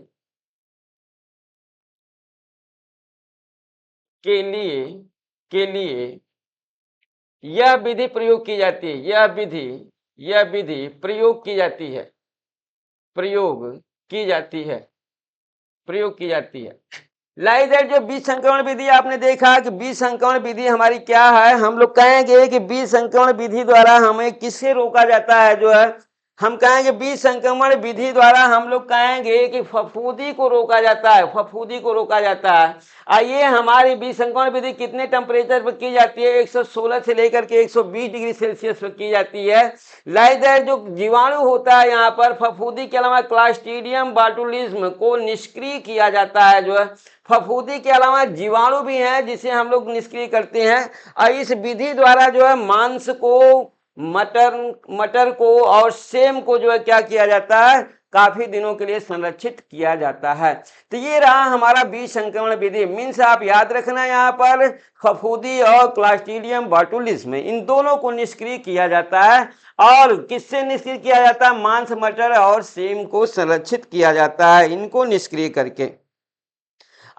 के लिए यह विधि प्रयोग की जाती है, यह विधि प्रयोग की जाती है, प्रयोग की जाती है, प्रयोग की जाती है। लाइक दैट जो बीज संक्रमण विधि आपने देखा कि बीज संक्रमण विधि हमारी क्या है, हम लोग कहेंगे कि बीज संक्रमण विधि द्वारा हमें किससे रोका जाता है जो है, हम कहेंगे बीज संक्रमण विधि द्वारा हम लोग कहेंगे कि फफूंदी को रोका जाता है, फफूंदी को रोका जाता है। आइए हमारी बीज संक्रमण विधि कितने टेम्परेचर पर की जाती है, 116 से लेकर के 120 डिग्री सेल्सियस पर की जाती है। लाइक दैट जो जीवाणु होता है यहाँ पर फफूंदी के अलावा क्लास्ट्रीडियम बाटुलिज्म को निष्क्रिय किया जाता है जो है। फफूंदी के अलावा जीवाणु भी हैं जिसे हम लोग निष्क्रिय करते हैं। और इस विधि द्वारा जो है मांस को, मटर को और सेम को जो है क्या किया जाता है, काफी दिनों के लिए संरक्षित किया जाता है। तो ये रहा हमारा बीज संक्रमण विधि। मीन्स आप याद रखना यहाँ पर फफूंदी और क्लास्ट्रीडियम बाटुलिज्म इन दोनों को निष्क्रिय किया जाता है। और किससे निष्क्रिय किया जाता है, मांस मटर और सेम को संरक्षित किया जाता है इनको निष्क्रिय करके।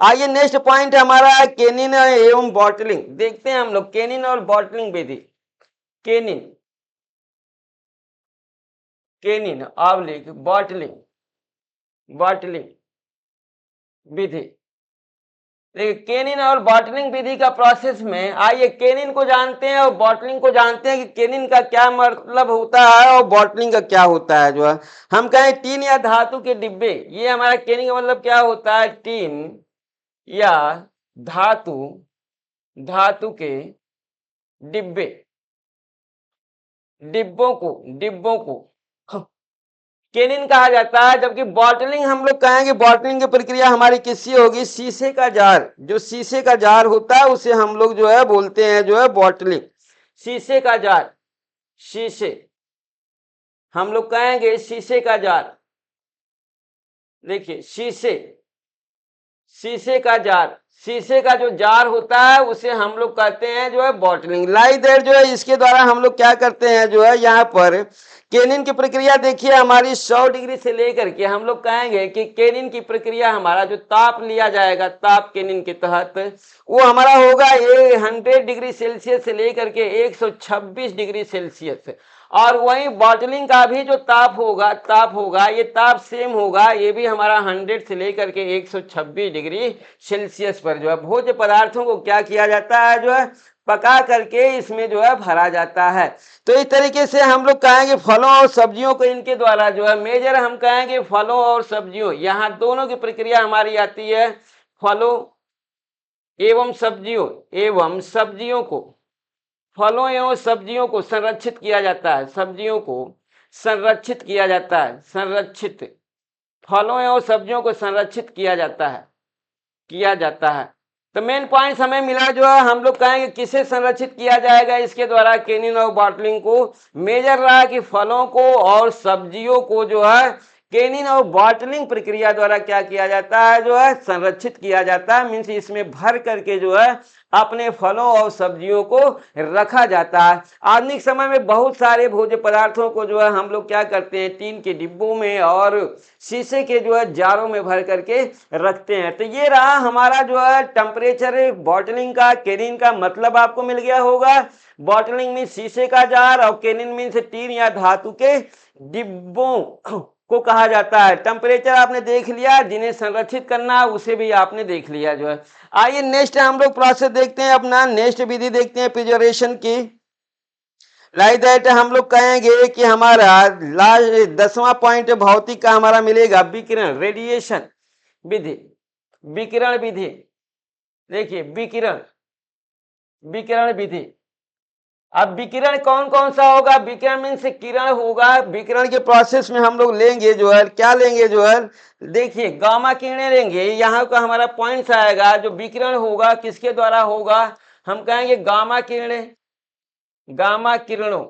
आइए नेक्स्ट पॉइंट हमारा केनिन एवं बॉटलिंग देखते हैं हम लोग, केनिन और बॉटलिंग विधि। केनिन, केनिन ऑब्लिक बॉटलिंग, बॉटलिंग विधि। देखिए केनिन और बॉटलिंग विधि का प्रोसेस में आइए केनिन को जानते हैं और बॉटलिंग को जानते हैं कि केनिन का क्या मतलब होता है और बॉटलिंग का क्या होता है जो है। हम कहें टीन या धातु के डिब्बे, ये हमारा केनिन का मतलब क्या होता है, टीन या धातु, धातु के डिब्बे, डिब्बों को केनिन कहा जाता है। जबकि बॉटलिंग हम लोग कहेंगे बॉटलिंग की प्रक्रिया हमारी किससे होगी, शीशे का जार, जो शीशे का जार होता है उसे हम लोग जो है बोलते हैं जो है बॉटलिंग। शीशे का जार, शीशे, हम लोग कहेंगे शीशे का जार। देखिए शीशे, शीशे का जार, शीशे का जो जार होता है उसे हम लोग कहते हैं जो है बॉटलिंग। लाइक दैट जो है इसके द्वारा हम लोग क्या करते हैं जो है यहाँ पर केनिन की प्रक्रिया देखिए हमारी 100 डिग्री से लेकर के हम लोग कहेंगे कि केनिन की प्रक्रिया हमारा जो ताप लिया जाएगा, ताप केनिन के तहत वो हमारा होगा 100 डिग्री सेल्सियस से लेकर के 126 डिग्री सेल्सियस। और वही बॉटलिंग का भी जो ताप होगा ये ताप सेम होगा, ये भी हमारा 100 से लेकर के 126 डिग्री सेल्सियस पर जो है भोज्य पदार्थों को क्या किया जाता है जो है पका करके इसमें जो है भरा जाता है। तो इस तरीके से हम लोग कहेंगे फलों और सब्जियों को इनके द्वारा जो है मेजर हम कहेंगे फलों और सब्जियों, यहाँ दोनों की प्रक्रिया हमारी आती है। फलों एवं सब्जियों को, फलों एवं सब्जियों को संरक्षित किया जाता है, सब्जियों को संरक्षित किया जाता है, संरक्षित, फलों एवं सब्जियों को संरक्षित किया जाता है, किया जाता है। तो मेन पॉइंट हमें मिला जो है हम लोग कहेंगे किसे संरक्षित किया जाएगा इसके द्वारा केनिन और बॉटलिंग को। मेजर रहा कि फलों को और सब्जियों को जो है केनिन और बॉटलिंग प्रक्रिया द्वारा क्या किया जाता है जो है संरक्षित किया जाता है। मीन्स इसमें भर करके जो है अपने फलों और सब्जियों को रखा जाता है। आधुनिक समय में बहुत सारे भोज्य पदार्थों को जो है हम लोग क्या करते हैं टीन के डिब्बों में और शीशे के जो है जारों में भर करके रखते हैं। तो ये रहा हमारा जो है टेम्परेचर बॉटलिंग का, केनिन का मतलब आपको मिल गया होगा। बॉटलिंग मीन शीशे का जार और केनिन मीन टीन या धातु के डिब्बों को कहा जाता है। टेम्परेचर आपने देख लिया, जिन्हें संरक्षित करना है उसे भी आपने देख लिया जो है। आइए नेक्स्ट हम लोग प्रोसेस देखते हैं, अपना नेक्स्ट विधि देखते हैं प्रिजर्वेशन की। लाइक दैट हम लोग कहेंगे कि हमारा लास्ट 10वां पॉइंट भौतिक का हमारा मिलेगा विकिरण, रेडिएशन विधि, विकिरण विधि। देखिए विकिरण, विकिरण विधि, अब विकिरण कौन कौन सा होगा? विकिरण मीन्स किरण होगा। विकिरण के प्रोसेस में हम लोग लेंगे जो है, क्या लेंगे जो है, देखिए गामा किरणें लेंगे। यहाँ का हमारा पॉइंट्स आएगा, जो विकिरण होगा किसके द्वारा होगा, हम कहेंगे गामा किरणें। गामा किरणों,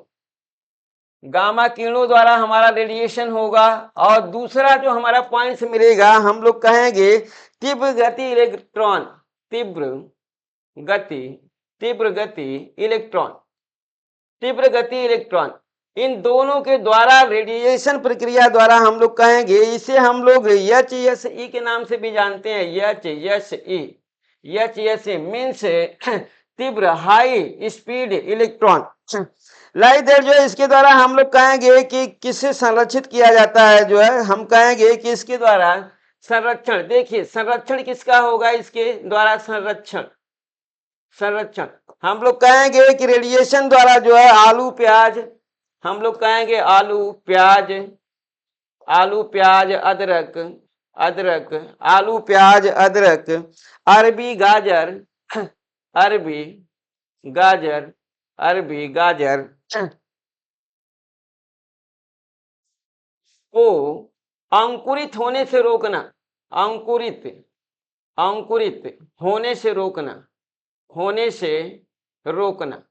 गामा किरणों द्वारा हमारा रेडिएशन होगा। और दूसरा जो हमारा पॉइंट्स मिलेगा, हम लोग कहेंगे तीव्र गति इलेक्ट्रॉन। तीव्र गति, तीव्र गति इलेक्ट्रॉन, तीव्र गति इलेक्ट्रॉन, इन दोनों के द्वारा रेडिएशन प्रक्रिया द्वारा हम लोग कहेंगे, इसे हम लोग HSE के नाम से भी जानते हैं। HSE मीन्स तीव्र high speed electron. Like that जो है, इसके द्वारा हम लोग कहेंगे कि किसे संरक्षित किया जाता है जो है, हम कहेंगे कि इसके द्वारा संरक्षण। देखिए संरक्षण किसका होगा, इसके द्वारा संरक्षण, संरक्षण हम लोग कहेंगे कि रेडिएशन द्वारा जो है आलू प्याज, हम लोग कहेंगे आलू प्याज, आलू प्याज अदरक, अदरक आलू प्याज अदरक, अरबी गाजर, अरबी गाजर, अरबी गाजर को अंकुरित होने से रोकना, अंकुरित, अंकुरित होने से रोकना, होने से रोकना,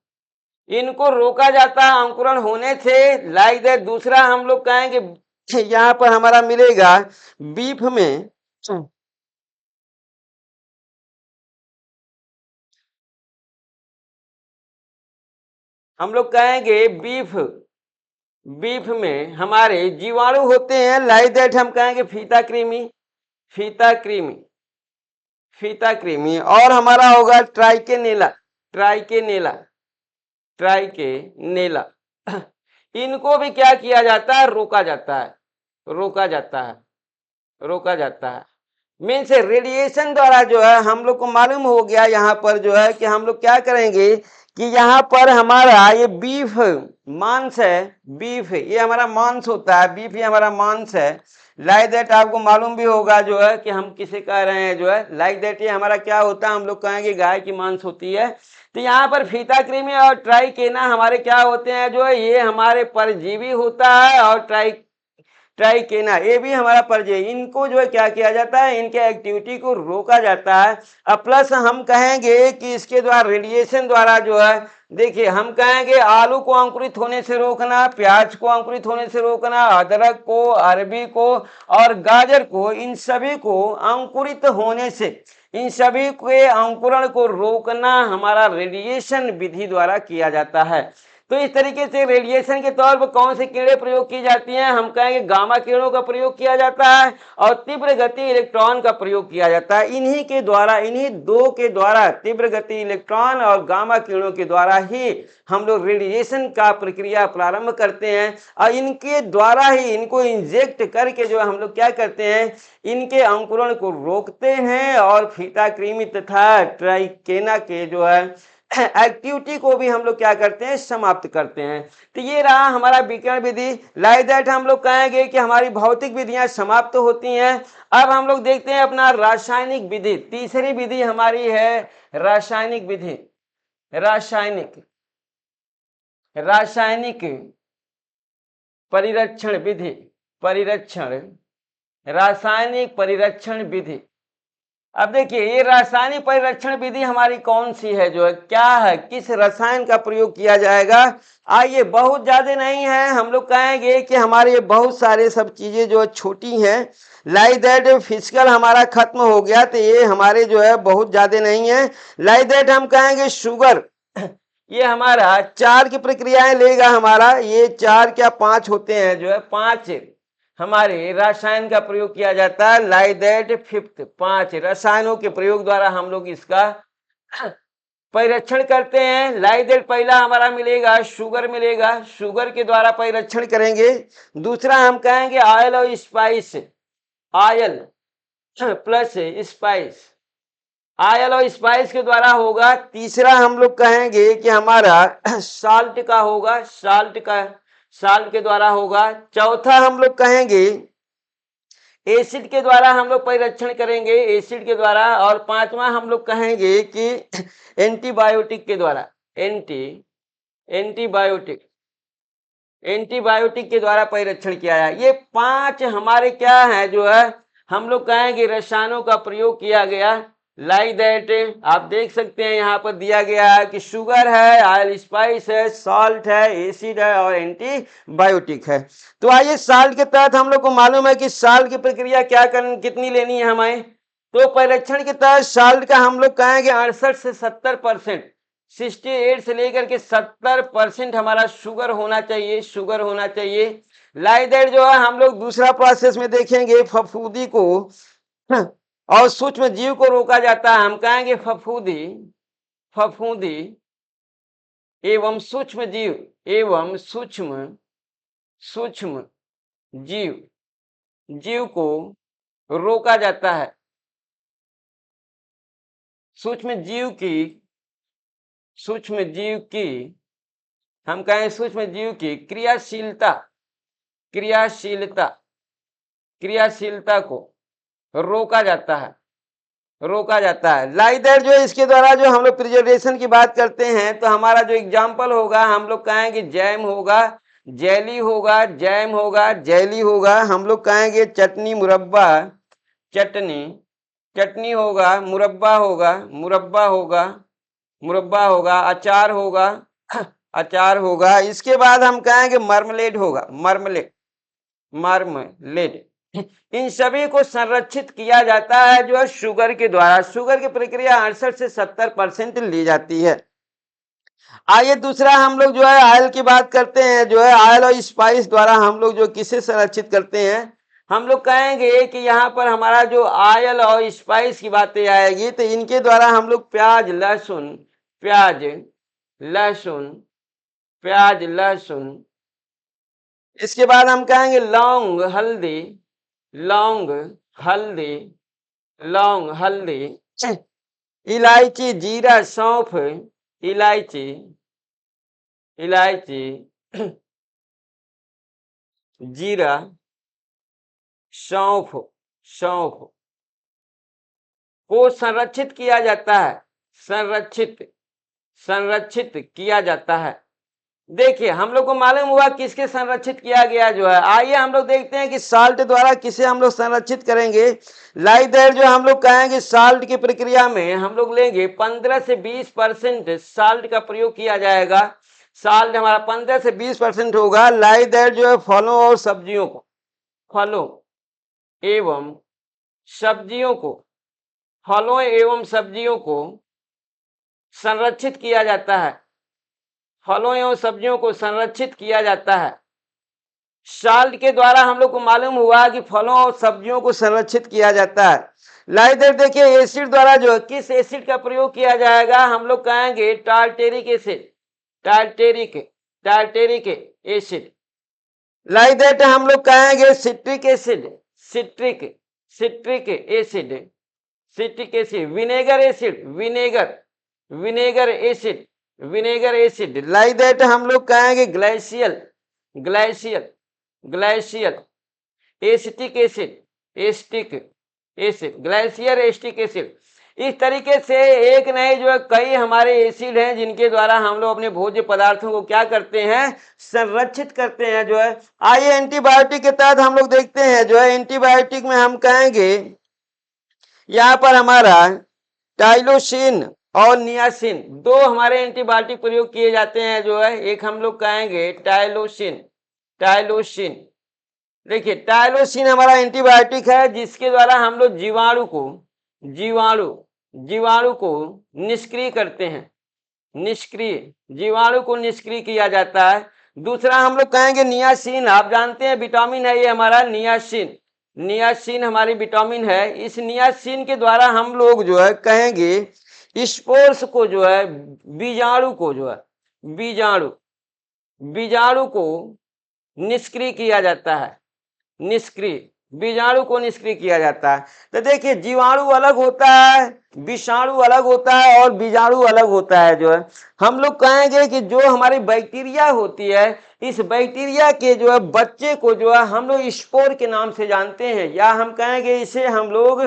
इनको रोका जाता है अंकुरण होने से। लाइक दैट दूसरा हम लोग कहेंगे, यहाँ पर हमारा मिलेगा बीफ में, हम लोग कहेंगे बीफ, बीफ में हमारे जीवाणु होते हैं। लाइक दैट हम कहेंगे फीता कृमि, फीता कृमि, फीता कृमि। और हमारा होगा ट्राइकेनेला, ट्राइकेनेला, ट्राइकेनेला। इनको भी क्या किया जाता है, रोका जाता है, रोका जाता है, रोका जाता है। मीन्स रेडिएशन द्वारा जो है हम लोग को मालूम हो गया यहाँ पर जो है कि हम लोग क्या करेंगे कि यहाँ पर हमारा ये बीफ मांस है, बीफ ये हमारा मांस होता है, बीफ ये हमारा मांस है। लाइक दैट आपको मालूम भी होगा जो है कि हम किसे कह रहे हैं जो है, लाइक दैट ये हमारा क्या होता है, हम लोग कहेंगे गाय की मांस होती है। तो यहाँ पर फीता कृमि और ट्राइकेना हमारे क्या होते हैं जो है, ये हमारे परजीवी होता है। और ट्राइकेना ये भी हमारा परजीवी, इनको जो है क्या किया जाता है, इनके एक्टिविटी को रोका जाता है। अब प्लस हम कहेंगे कि इसके द्वारा रेडिएशन द्वारा जो है, देखिए हम कहेंगे आलू को अंकुरित होने से रोकना, प्याज को अंकुरित होने से रोकना, अदरक को, अरबी को और गाजर को, इन सभी को अंकुरित होने से, इन सभी के अंकुरण को रोकना हमारा रेडिएशन विधि द्वारा किया जाता है। तो इस तरीके से रेडिएशन के तौर पर कौन सी किरणें प्रयोग की जाती हैं, हम कहेंगे गामा किरणों का प्रयोग किया जाता है और तीव्र गति इलेक्ट्रॉन का प्रयोग किया जाता है। इन्हीं के द्वारा, इन्हीं दो के द्वारा, तीव्र गति इलेक्ट्रॉन और गामा किरणों के द्वारा ही हम लोग रेडिएशन का प्रक्रिया प्रारंभ करते हैं। और इनके द्वारा ही, इनको इंजेक्ट करके जो हम लोग क्या करते हैं, इनके अंकुरण को रोकते हैं और फीता कृमि तथा ट्राइकेना के जो है एक्टिविटी को भी हम लोग क्या करते हैं, समाप्त करते हैं। तो ये रहा हमारा विकिरण विधि। लाइक दैट हम लोग कहेंगे कि हमारी भौतिक विधियां समाप्त होती हैं। अब हम लोग देखते हैं अपना रासायनिक विधि। तीसरी विधि हमारी है रासायनिक विधि, रासायनिक, रासायनिक परिरक्षण विधि, परिरक्षण, रासायनिक परिरक्षण विधि। अब देखिए ये रासायनिक परिरक्षण विधि हमारी कौन सी है जो है, क्या है, किस रसायन का प्रयोग किया जाएगा। आइए, बहुत ज्यादा नहीं है, हम लोग कहेंगे कि हमारे ये बहुत सारे सब चीजें जो छोटी हैं। लाइक दैट फिजिकल हमारा खत्म हो गया, तो ये हमारे जो है बहुत ज्यादा नहीं है। लाइक दैट हम कहेंगे शुगर, ये हमारा 4 की प्रक्रियाएं लेगा हमारा, ये 4 क्या 5 होते हैं जो है, 5 हमारे रसायन का प्रयोग किया जाता है। लाइक दैट फिफ्थ, 5 रसायनों के प्रयोग द्वारा हम लोग इसका परिरक्षण करते हैं। लाइक दैट पहला हमारा मिलेगा शुगर, मिलेगा, शुगर के द्वारा परिरक्षण करेंगे। दूसरा हम कहेंगे ऑयल और spice, oil plus spice, oil और स्पाइस के द्वारा होगा। तीसरा हम लोग कहेंगे कि हमारा साल्ट का होगा, साल्ट का, साल्ट के द्वारा होगा। चौथा हम लोग कहेंगे एसिड के द्वारा हम लोग परिरक्षण करेंगे, एसिड के द्वारा। और पांचवा हम लोग कहेंगे कि एंटीबायोटिक के द्वारा, एंटी एंटीबायोटिक, एंटीबायोटिक के द्वारा परिरक्षण किया जाए। ये 5 हमारे क्या है जो है हम लोग कहेंगे रसायनों का प्रयोग किया गया। लाइक दैट आप देख सकते हैं यहाँ पर दिया गया है कि शुगर है, ऑयल स्पाइस है, सॉल्ट है, एसिड है और एंटीबायोटिक है। तो आइए साल्ट के तहत हम लोग को मालूम है कि साल्ट की प्रक्रिया क्या कितनी लेनी है हमें। तो परिरक्षण के तहत साल्ट का हम लोग कहेंगे 68 से 70%, 68 से लेकर के 70% हमारा शुगर होना चाहिए, शुगर होना चाहिए। लाइक दैट जो है हम लोग दूसरा प्रोसेस में देखेंगे फफूंदी को और सूक्ष्म जीव को रोका जाता है। हम कहेंगे फफूंदी, फफूंदी एवं सूक्ष्म जीव एवं सूक्ष्म सूक्ष्म जीव, जीव को रोका जाता है। सूक्ष्म जीव की, सूक्ष्म जीव की हम कहें सूक्ष्म जीव की क्रियाशीलता, क्रियाशीलता, क्रियाशीलता को रोका जाता है, रोका जाता है। लाइक दैट जो इसके द्वारा जो हम लोग प्रिजर्वेशन की बात करते हैं तो हमारा जो एग्जाम्पल होगा हम लोग कहेंगे जैम होगा, जेली होगा, जैम होगा, जेली होगा। हम लोग कहेंगे चटनी, मुरब्बा, चटनी, चटनी होगा, मुरब्बा होगा, मुरब्बा होगा, मुरब्बा होगा, अचार होगा, अचार होगा। इसके बाद हम कहेंगे मर्मलेड होगा, मर्मलेड, मर्मलेड। इन सभी को संरक्षित किया जाता है जो है शुगर के द्वारा। शुगर की प्रक्रिया 68 से 70% ली जाती है। आइए दूसरा हम लोग जो है ऑयल की बात करते हैं। जो है ऑयल और स्पाइस द्वारा हम लोग जो किसे संरक्षित करते हैं, हम लोग कहेंगे कि यहाँ पर हमारा जो ऑयल और स्पाइस की बातें आएगी तो इनके द्वारा हम लोग प्याज, लहसुन, प्याज, लहसुन, प्याज, लहसुन। इसके बाद हम कहेंगे लौंग, हल्दी, लौंग, हल्दी, लौंग, हल्दी, इलायची, जीरा, सौंफ, इलायची, इलायची, जीरा, सौंफ, सौंफ को संरक्षित किया जाता है, संरक्षित, संरक्षित किया जाता है। देखिए हम लोग को मालूम हुआ किसके संरक्षित किया गया जो है। आइए हम लोग देखते हैं कि साल्ट द्वारा किसे हम लोग संरक्षित करेंगे। लाइक दैट जो हम लोग कहेंगे साल्ट की प्रक्रिया में हम लोग लेंगे 15 से 20% साल्ट का प्रयोग किया जाएगा। साल्ट हमारा 15 से 20% होगा। लाइक दैट जो है फलों और सब्जियों को, फलों एवं सब्जियों को, फलों एवं सब्जियों को संरक्षित किया जाता है, फलों एवं सब्जियों को संरक्षित किया जाता है। साल्ट के द्वारा हम लोग को मालूम हुआ कि फलों और सब्जियों को संरक्षित किया जाता है। लाइक दैट देखिए एसिड द्वारा जो किस एसिड का प्रयोग किया जाएगा, हम लोग कहेंगे tartaric acid, tartaric, tartaric acid. Like that हम लोग कहेंगे citric acid, citric, citric acid, citric acid. Vinegar acid, vinegar, vinegar acid, vinegar acid. Like that हम लोग कहेंगे glacial, glacial, glacial, acetic acid, acetic acid, glacier acetic acid. इस तरीके से एक नहीं जो है कई हमारे एसिड हैं जिनके द्वारा हम लोग अपने भोज्य पदार्थों को क्या करते हैं, संरक्षित करते हैं जो है। आइए एंटीबायोटिक के तहत हम लोग देखते हैं जो है एंटीबायोटिक में हम कहेंगे यहाँ पर हमारा टाइलोसिन और नियासिन दो हमारे एंटीबायोटिक प्रयोग किए जाते हैं जो है। एक हम लोग कहेंगे टाइलोसिन, टाइलोसिन। देखिए टाइलोसिन हमारा एंटीबायोटिक है जिसके द्वारा हम लोग जीवाणु को, जीवाणु, जीवाणु को निष्क्रिय करते हैं, निष्क्रिय, जीवाणु को निष्क्रिय किया जाता है। दूसरा हम लोग कहेंगे नियासिन। आप जानते हैं विटामिन है ये हमारा नियासिन, नियासिन हमारी विटामिन है। इस नियासिन के द्वारा हम लोग जो है कहेंगे स्पोर्स को जो है, बीजाणु को जो है, बीजाणु, बीजाणु को निष्क्रिय किया जाता है, निष्क्रिय, बीजाणु को निष्क्रिय किया जाता है। तो देखिए जीवाणु अलग होता है, विषाणु अलग होता है और बीजाणु अलग होता है। जो है हम लोग कहेंगे कि जो हमारी बैक्टीरिया होती है, इस बैक्टीरिया के जो है बच्चे को जो है हम लोग स्पोर के नाम से जानते हैं, या हम कहेंगे इसे हम लोग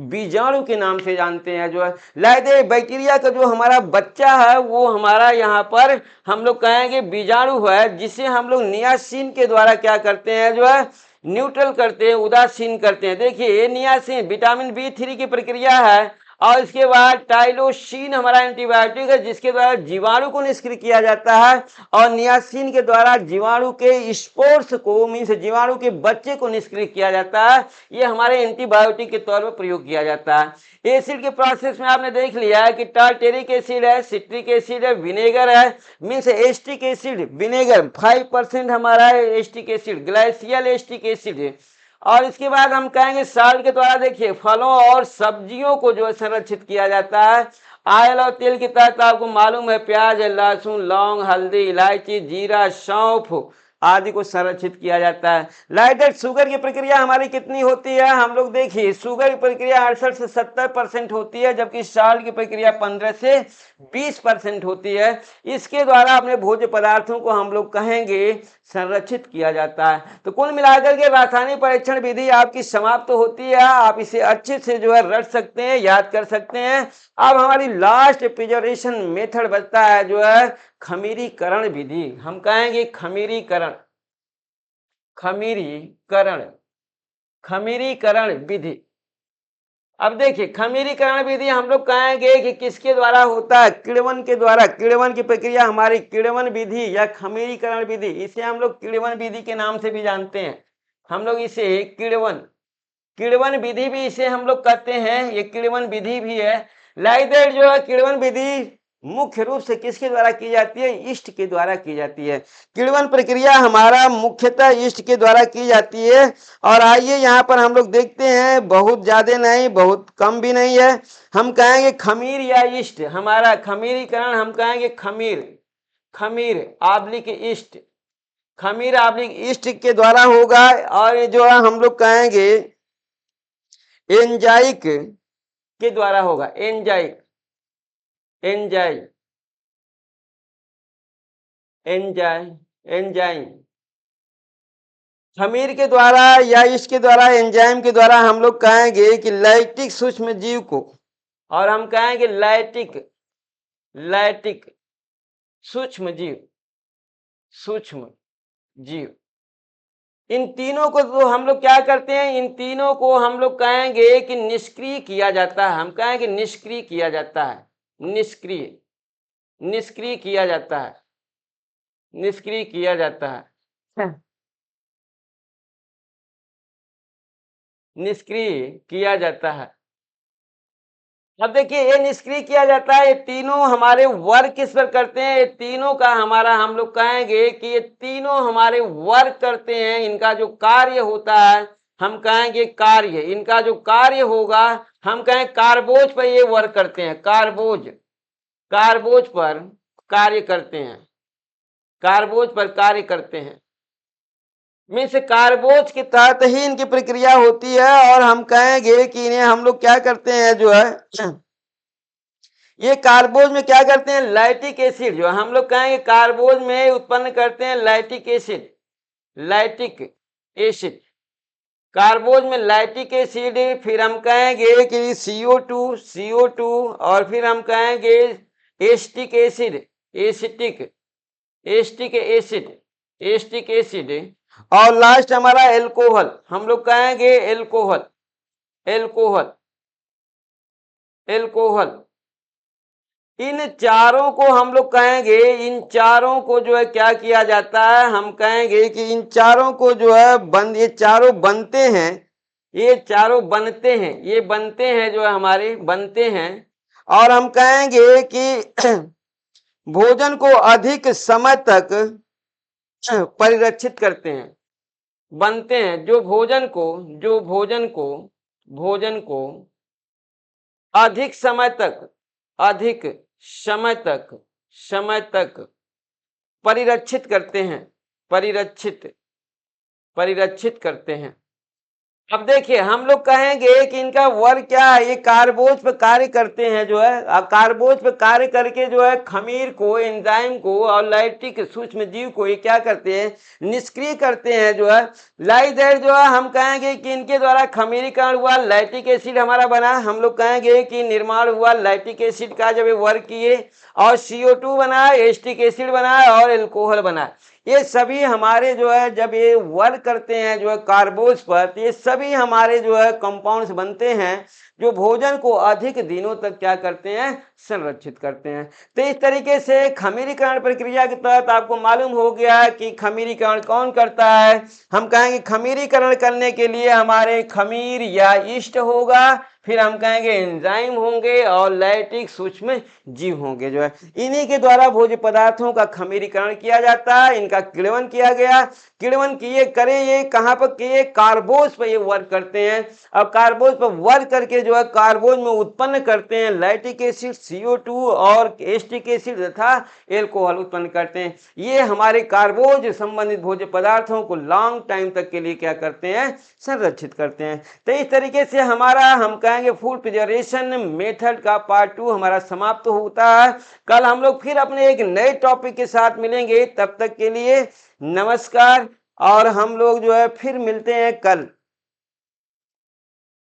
बीजाणु के नाम से जानते हैं। जो है लाइदे बैक्टीरिया का जो हमारा बच्चा है वो हमारा यहाँ पर हम लोग कहेंगे बीजाणु है, जिसे हम लोग नियासिन के द्वारा क्या करते हैं, जो है न्यूट्रल करते हैं, उदासीन करते हैं। देखिए ये नियासिन विटामिन B3 की प्रक्रिया है, और इसके बाद टाइलोसिन हमारा एंटीबायोटिक है, जिसके द्वारा जीवाणु को निष्क्रिय किया जाता है, और नियासिन के द्वारा जीवाणु के स्पोर्स को मीन्स जीवाणु के बच्चे को निष्क्रिय किया जाता है। ये हमारे एंटीबायोटिक के तौर पर प्रयोग किया जाता है। एसिड के प्रोसेस में आपने देख लिया है कि टार्टेरिक एसिड है, सिट्रिक एसिड है, विनेगर है, मीन्स एस्टिक एसिड विनेगर 5% हमारा है, एस्टिक एसिड ग्लाइसियल एस्टिक एसिड है। और इसके बाद हम कहेंगे साल्ट के द्वारा देखिए फलों और सब्जियों को जो है संरक्षित किया जाता है। ऑयल और तेल के तहत आपको मालूम है प्याज है, लहसुन, लौंग, हल्दी, इलायची, जीरा, सौंफ आदि को संरक्षित किया जाता है। लाइटेड शुगर की प्रक्रिया हमारी कितनी होती है, हम लोग देखिए शुगर की प्रक्रिया 68 से 70% होती है, जबकि साल्ट की प्रक्रिया 15 से 20% होती है। इसके द्वारा अपने भोज्य पदार्थों को हम लोग कहेंगे संरक्षित किया जाता है। तो कुल मिलाकर के रासायनिक परीक्षण विधि आपकी समाप्त होती है। आप इसे अच्छे से जो है रट सकते हैं, याद कर सकते हैं। अब हमारी लास्ट प्रिजर्वेशन मेथड बचता है जो है खमीरीकरण विधि। हम कहेंगे खमीरीकरण, खमीरीकरण, खमीरीकरण विधि। अब देखिए खमीरीकरण विधि हम लोग कहेंगे कि किसके द्वारा होता है, किण्वन के द्वारा। किण्वन की प्रक्रिया हमारी किण्वन विधि या खमीरीकरण विधि, इसे हम लोग किण्वन विधि के नाम से भी जानते हैं। हम लोग इसे किण्वन, किण्वन विधि भी इसे हम लोग कहते हैं, ये किण्वन विधि भी है। लाइक दैट जो है किण्वन विधि मुख्य रूप से किसके द्वारा की जाती है, ईस्ट के द्वारा की जाती है। किण्वन प्रक्रिया हमारा मुख्यतः ईस्ट के द्वारा की जाती है। और आइए यहाँ पर हम लोग देखते हैं, बहुत ज्यादा नहीं बहुत कम भी नहीं है। हम कहेंगे खमीर या ईस्ट, हमारा खमीरीकरण हम कहेंगे खमीर, खमीर आब्लिक ईस्ट, खमीर आब्लिक ईस्ट के द्वारा होगा। और जो है हम लोग कहेंगे एंजाइक के द्वारा होगा, एंजाइक, एंजाइम, एंजाइम, एंजाइम खमीर के द्वारा या इसके द्वारा एंजाइम के द्वारा हम लोग कहेंगे कि लैक्टिक सूक्ष्म जीव को, और हम कहेंगे लैक्टिक, लैक्टिक सूक्ष्म जीव, सूक्ष्म जीव। इन तीनों को तो हम लोग क्या करते हैं, इन तीनों को हम लोग कहेंगे कि निष्क्रिय किया जाता है। हम कहेंगे निष्क्रिय किया जाता है, निष्क्रिय, निष्क्रिय किया जाता है, निष्क्रिय किया जाता है, निष्क्रिय किया जाता है। अब देखिए ये निष्क्रिय किया जाता है, ये तीनों हमारे वर्क किस पर करते हैं, ये तीनों का हमारा हम लोग कहेंगे कि ये तीनों हमारे वर्क करते हैं। इनका जो कार्य होता है हम कहेंगे कार्य, इनका जो कार्य होगा हम कहें कार्बोज पर ये वर्क करते हैं, कार्बोज, कार्बोज पर कार्य करते हैं, कार्बोज पर कार्य करते हैं। मीन्स कार्बोज के तहत ही इनकी प्रक्रिया होती है। और हम कहेंगे कि इन्हें हम लोग क्या करते हैं, जो है ये कार्बोज में क्या करते हैं, लैक्टिक एसिड, जो हम लोग कहेंगे कार्बोज में उत्पन्न करते हैं लैक्टिक एसिड, लैक्टिक एसिड, कार्बोज में लैक्टिक एसिड। फिर हम कहेंगे कि CO2, CO2, और फिर हम कहेंगे acetic acid, acetic, acetic acid, acetic acid, और लास्ट हमारा एल्कोहल, हम लोग कहेंगे एल्कोहल, एल्कोहल, एल्कोहल। इन चारों को हम लोग कहेंगे, इन चारों को जो है क्या किया जाता है, हम कहेंगे कि इन चारों को जो है ये चारों बनते हैं, ये चारों बनते हैं, ये बनते हैं जो है हमारे बनते हैं। और हम कहेंगे कि भोजन को अधिक समय तक परिरक्षित करते हैं, बनते हैं जो भोजन को, जो भोजन को, भोजन को अधिक समय तक, अधिक समय तक, समय तक परिरक्षित करते हैं, परिरक्षित, परिरक्षित करते हैं। अब देखिए हम लोग कहेंगे कि इनका वर्क क्या है, ये कार्बोज पे कार्य करते हैं जो है, कार्बोज पे कार्य करके जो है खमीर को, एंजाइम को और लैक्टिक सूक्ष्म जीव को ये क्या करते हैं, निष्क्रिय करते हैं जो है। लाइक दैट जो है हम कहेंगे कि इनके द्वारा खमीरीकरण हुआ, लैक्टिक एसिड हमारा बना, हम लोग कहेंगे कि निर्माण हुआ लैक्टिक एसिड का जब ये वर्क किए, और CO2 बना, एसिटिक एसिड बना और एल्कोहल बना। ये सभी हमारे जो है जब ये वर्क करते हैं जो है कार्बोज पर, तो ये सभी हमारे जो है कंपाउंड्स बनते हैं जो भोजन को अधिक दिनों तक क्या करते हैं, संरक्षित करते हैं। तो इस तरीके से खमीरीकरण प्रक्रिया के तहत आपको मालूम हो गया कि खमीरीकरण कौन करता है। हम कहेंगे खमीरीकरण करने के लिए हमारे खमीर या ईस्ट होगा, फिर हम कहेंगे एंजाइम होंगे और लैक्टिक सूक्ष्म जीव होंगे जो है। इन्हीं के द्वारा भोज्य पदार्थों का खमीरीकरण किया जाता है, इनका किण्वन किया गया। किण्वन किए करे ये कहाँ पर किए, कार्बोज पर ये वर्क करते हैं। अब कार्बोज पर वर्क करके जो है कार्बोज में उत्पन्न करते हैं लैक्टिक एसिड, CO2 और एसिटिक एसिड तथा एल्कोहल उत्पन्न करते हैं। ये हमारे कार्बोज संबंधित भोज्य पदार्थों को लॉन्ग टाइम तक के लिए क्या करते हैं, संरक्षित करते हैं। तो इस तरीके से हमारा हम कहेंगे फूड प्रिजर्वेशन मेथड का पार्ट 2 हमारा समाप्त होता है। कल हम लोग फिर अपने एक नए टॉपिक के साथ मिलेंगे, तब तक के लिए नमस्कार। और हम लोग जो है फिर मिलते हैं कल।